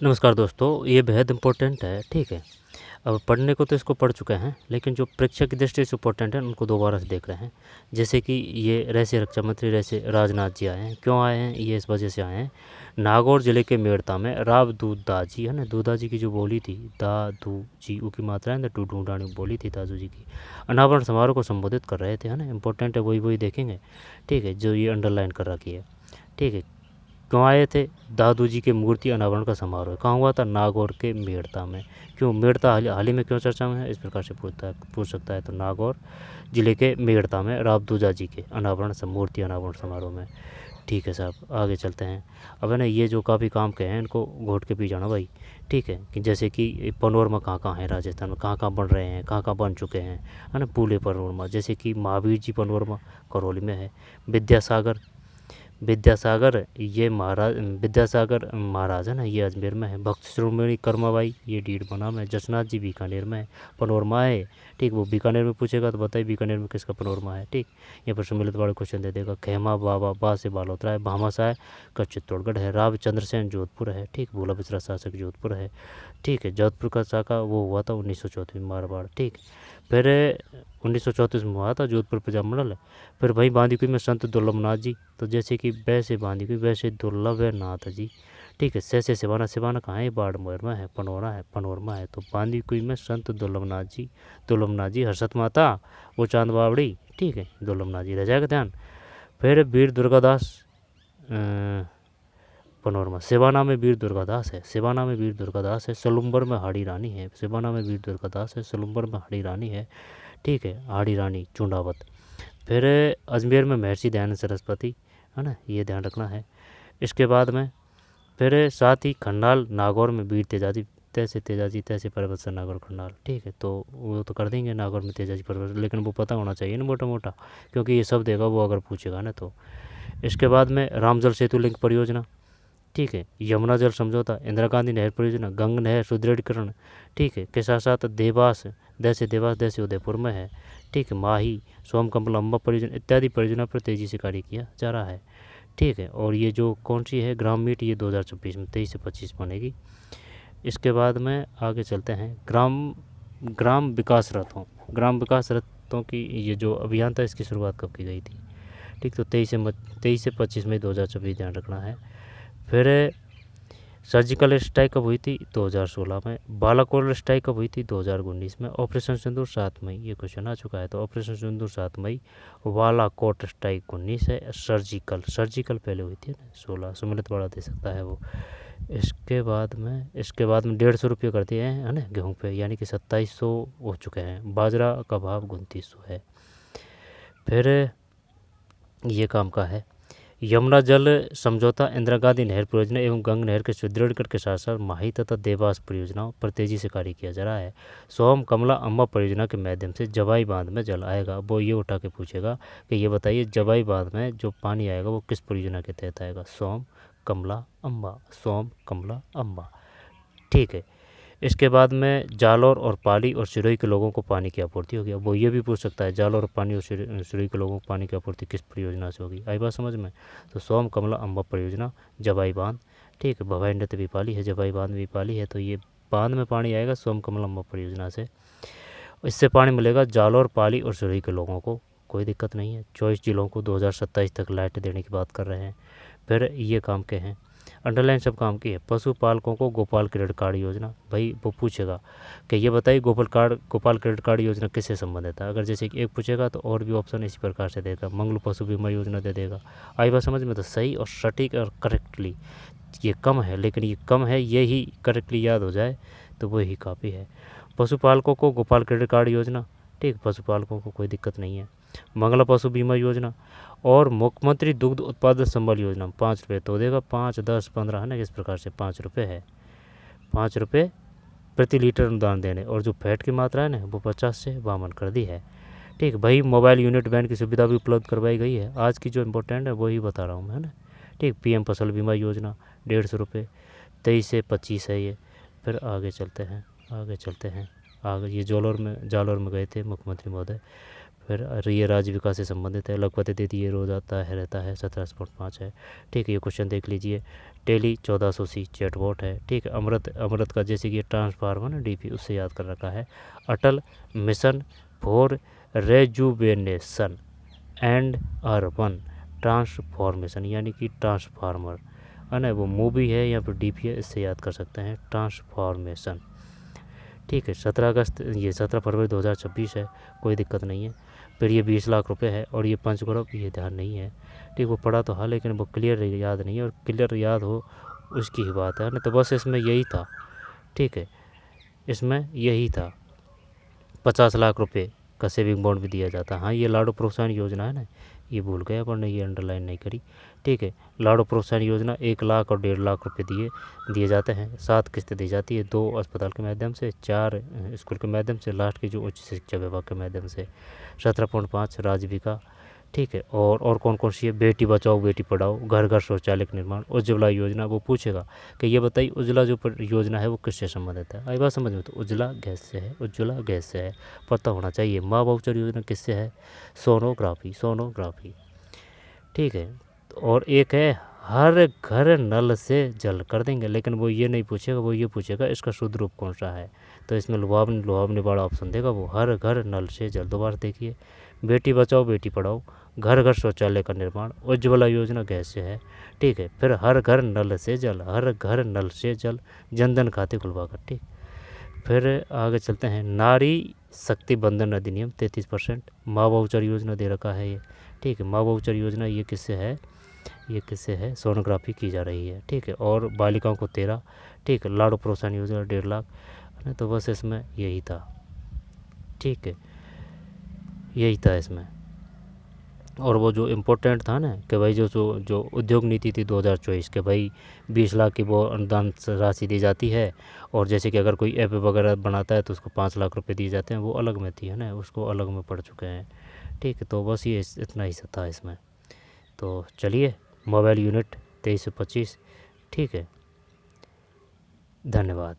नमस्कार दोस्तों, ये बेहद इम्पोर्टेंट है, ठीक है। अब पढ़ने को तो इसको पढ़ चुके हैं, लेकिन जो परीक्षा की दृष्टि से इम्पोर्टेंट है, उनको दोबारा से देख रहे हैं। जैसे कि ये रहस्य रक्षा मंत्री रहस्य राजनाथ जी आए हैं, क्यों आए हैं? ये इस वजह से आए हैं, नागौर जिले के मेड़ता में राव दूधा जी है ना, दूधा जी की जो बोली थी, दादू जी की मात्रा है ना, ढूंढानी बोली थी दादू जी की, अनावरण समारोह को संबोधित कर रहे थे, है ना। इंपॉर्टेंट है, वही वही देखेंगे, ठीक है, जो ये अंडरलाइन कर रखी है, ठीक है। क्यों आए थे? दादू जी के मूर्ति अनावरण का समारोह कहाँ हुआ था? नागौर के मेड़ता में। क्यों मेड़ता हाल ही में क्यों चर्चा में है? इस प्रकार से पूछ सकता है। तो नागौर जिले के मेड़ता में राव दूजा जी के मूर्ति अनावरण समारोह में। ठीक है साहब, आगे चलते हैं। अब है ना, ये जो काफ़ी काम के हैं, इनको घोट के पी जाना भाई, ठीक है। कि जैसे कि पनोरमा कहाँ कहाँ है राजस्थान में, कहाँ कहाँ बन रहे हैं, कहाँ कहाँ बन चुके हैं, है ना। पूले पनोरमा, जैसे कि महावीर जी पनोरमा करौली में है। विद्यासागर विद्यासागर महाराज है ना, ये अजमेर में है। भक्त शिरोमणि कर्माबाई, ये डीड बना में। जसनाथ जी बीकानेर में है। पनोरमा है, ठीक। वो बीकानेर में पूछेगा तो बताइए बीकानेर में किसका पनोरमा है, ठीक। ये पर सम्मिलित वाले क्वेश्चन दे देगा। खेमा बाबा बा से बालोतरा है। भामाशाह का चित्तौड़गढ़ है। रावचंद्र सेन जोधपुर है, ठीक। भोला बिसरा शासक जोधपुर है, ठीक है। जोधपुर का शाखा वो हुआ था 1934 में, मारवाड़, ठीक। फिर 1934 में हुआ था जोधपुर प्रजा मंडल। फिर वहीं बांदीकुई में संत दुर्लभनाथ जी, तो जैसे कि वैसे बांदीकुई वैसे दुर्लभ नाथ जी, ठीक है। सैसे सिवाना, सिवाना कहाँ है? बाड़मेर में है। पनोरमा है। तो बांदीकुई में संत दुर्लभनाथ जी, हर्षद माता वो चांद बावड़ी, ठीक है। दुर्लभनाथ जी रह जाएगा ध्यान। फिर वीर दुर्गादास पनोरमा। सिवाना में वीर दुर्गादास है। सलुम्बर में हाड़ी रानी है। सिवाना में वीर दुर्गादास है, सलुम्बर में हाड़ी रानी है, ठीक है। हाड़ी रानी चुंडावत। फिर अजमेर में महर्षि दयानंद सरस्वती, है ना, ये ध्यान रखना है। इसके बाद में फिर साथ ही खंडाल नागौर में वीर तेजाजी तैसे पर्वत से नागौर खंडाल, ठीक है। तो वो तो कर देंगे नागौर में तेजाजी पर्वत, लेकिन वो पता होना चाहिए ना मोटा मोटा, क्योंकि ये सब देगा वो अगर पूछेगा ना तो। इसके बाद में रामजल सेतु लिंक परियोजना, ठीक है। यमुना जल समझौता, इंदिरा गांधी नहर परियोजना, गंग नहर सुदृढ़ीकरण, ठीक है, के साथ साथ देवास जैसे उदयपुर में है, ठीक है। माही सोमकंपल अम्बा परियोजना इत्यादि परियोजना पर तेजी से कार्य किया जा रहा है, ठीक है। और ये जो कौन सी है ग्राम मीट, ये 2024 में 23 से 25 बनेगी। इसके बाद में आगे चलते हैं। ग्राम विकास रथों की ये जो अभियान था, इसकी शुरुआत कब की गई थी, ठीक। तो 23 से 25 मई 2024 ध्यान रखना है। फिर सर्जिकल स्ट्राइक कब हुई थी? 2016 में। बालाकोट स्ट्राइक कब हुई थी? 2019 में। ऑपरेशन सिंदूर 7 मई, ये क्वेश्चन आ चुका है। तो ऑपरेशन सिंदूर 7 मई, बालाकोट स्ट्राइक 19 है। सर्जिकल पहले हुई थी ना, 16। सुमिलित बड़ा दे सकता है वो। इसके बाद में 150 रुपये कर दिए हैं, है ना, गेहूँ पे, यानी कि 2700 हो चुके हैं। बाजरा का भाव 2900 है। फिर ये काम का है। यमुना जल समझौता, इंदिरा गांधी नहर परियोजना एवं गंग नहर के सुदृढ़ीकरण के साथ साथ माही तथा देवास परियोजनाओं पर तेजी से कार्य किया जा रहा है। सोम कमला अम्बा परियोजना के माध्यम से जवाई बांध में जल आएगा। वो ये उठा के पूछेगा कि ये बताइए जवाई बांध में जो पानी आएगा वो किस परियोजना के तहत आएगा? सोम कमला अम्बा, ठीक है। इसके बाद में जालौर और पाली और सिरोही के लोगों को पानी की आपूर्ति होगी। अब वो ये भी पूछ सकता है जालौर और पानी और सिरोही के लोगों को पानी की आपूर्ति किस परियोजना से होगी? आई बात समझ में? तो सोम कमला अम्बा परियोजना, जवाई बांध, ठीक है। भवाई नृत्य भी पाली है, जवाई बांध भी पाली है। तो ये बांध में पानी आएगा सोम कमला अम्बा परियोजना से। इससे पानी मिलेगा जालौर, पाली और सिरोही के लोगों को, कोई दिक्कत नहीं है। 24 जिलों को 2027 तक लाइट देने की बात कर रहे हैं। फिर ये काम के हैं, अंडरलाइन सब काम की है। पशुपालकों को गोपाल क्रेडिट कार्ड योजना, भाई वो पूछेगा कि ये बताइए गोपाल क्रेडिट कार्ड योजना किससे संबंधित है? अगर जैसे कि एक पूछेगा तो और भी ऑप्शन इसी प्रकार से देगा। मंगलू पशु बीमा योजना दे देगा। आई बात समझ में? तो सही और सटीक और करेक्टली, ये कम है लेकिन ये कम है, यही करेक्टली याद हो जाए तो वही काफ़ी है। पशुपालकों को गोपाल क्रेडिट कार्ड योजना, ठीक। पशुपालकों को कोई दिक्कत नहीं है। मंगला पशु बीमा योजना और मुख्यमंत्री दुग्ध उत्पादन संबल योजना 5 रुपये तो देगा, 5, 10, 15, है ना, इस प्रकार से 5 रुपये है। 5 रुपये प्रति लीटर अनुदान देने, और जो फैट की मात्रा है ना वो 50 से 52 कर दी है, ठीक। भाई मोबाइल यूनिट बैंड की सुविधा भी उपलब्ध करवाई गई है। आज की जो इम्पोर्टेंट है वही बता रहा हूँ मैं, है ना, ठीक। पीएम फसल बीमा योजना 150 रुपये, 23 से 25 है ये। फिर आगे चलते हैं। आगे ये जालौर में गए थे मुख्यमंत्री महोदय। फिर ये राज्य विकास से संबंधित है। लघुपति दीदी ये रोज आता है रहता है 17.5 है। ठीक है, ये क्वेश्चन देख लीजिए। टेली 1400C चैटबॉट है। ठीक है, अमृत का जैसे कि ट्रांसफार्मर ना डीपी, उससे याद कर रखा है। Atal mission for rejuvenation and urban transformation, यानी कि ट्रांसफार्मर है ना, वो मूवी है या फिर डीपी है, इससे याद कर सकते हैं ट्रांसफॉर्मेशन। ठीक है, 17 फरवरी 2026 है, कोई दिक्कत नहीं है। फिर ये 20 लाख रुपए है और ये पंचगौरव, ये ध्यान नहीं है। ठीक, वो पढ़ा तो हाँ, लेकिन वो क्लियर याद नहीं है, और क्लियर याद हो उसकी ही बात है ना। तो बस इसमें यही था। ठीक है, इसमें यही था। 50 लाख रुपए का सेविंग बॉन्ड भी दिया जाता है। हाँ, ये लाडो प्रोत्साहन योजना है ना, ये भूल गए अपन ने, ये अंडरलाइन नहीं करी। ठीक है, लाडो प्रोत्साहन योजना 1 लाख और 1.5 लाख रुपए दिए जाते हैं। 7 किस्तें दी जाती है, 2 अस्पताल के माध्यम से, 4 स्कूल के माध्यम से, लास्ट की जो उच्च शिक्षा विभाग के माध्यम से। 17.5 राजीविका। ठीक है, और कौन कौन सी है? बेटी बचाओ बेटी पढ़ाओ, घर घर शौचालय का निर्माण, उज्ज्वला योजना। वो पूछेगा कि ये बताइए उज्ज्वला जो योजना है वो किससे संबंधित है। आई बात समझ में? तो उज्ज्वला गैस से है, उज्ज्वला गैस से है, पता होना चाहिए। माँ वाउचर योजना किससे है? सोनोग्राफी। ठीक है, और एक है हर घर नल से जल, कर देंगे, लेकिन वो ये नहीं पूछेगा, वो ये पूछेगा इसका शुद्ध रूप कौन सा है। तो इसमें लुभावनी वाला ऑप्शन देगा वो, हर घर नल से जल। दोबारा देखिए, बेटी बचाओ बेटी पढ़ाओ, घर घर शौचालय का निर्माण, उज्ज्वला योजना गैस से है। ठीक है, फिर हर घर नल से जल, हर घर नल से जल, जनधन खाते खुलवाकर। ठीक, फिर आगे चलते हैं। नारी शक्ति बंधन अधिनियम 33%। माँ वाउचर योजना दे रखा है ये। ठीक है, माँ वाउचर योजना ये किससे है? ये किससे है? सोनोग्राफी की जा रही है। ठीक है, और बालिकाओं को 13। ठीक है, लाडो प्रोत्साहन योजना 1.5 लाख है ना। तो बस इसमें यही था। ठीक है, यही था इसमें। और वो जो इम्पोर्टेंट था ना कि भाई जो उद्योग नीति थी 2024 के, भाई 20 लाख की वो अनुदान राशि दी जाती है, और जैसे कि अगर कोई ऐप वगैरह बनाता है तो उसको 5 लाख रुपए दिए जाते हैं, वो अलग में थी है ना, उसको अलग में पढ़ चुके हैं। ठीक है, तो बस ये इतना ही था इसमें। तो चलिए, मोबाइल यूनिट 23 से 25। ठीक है, धन्यवाद।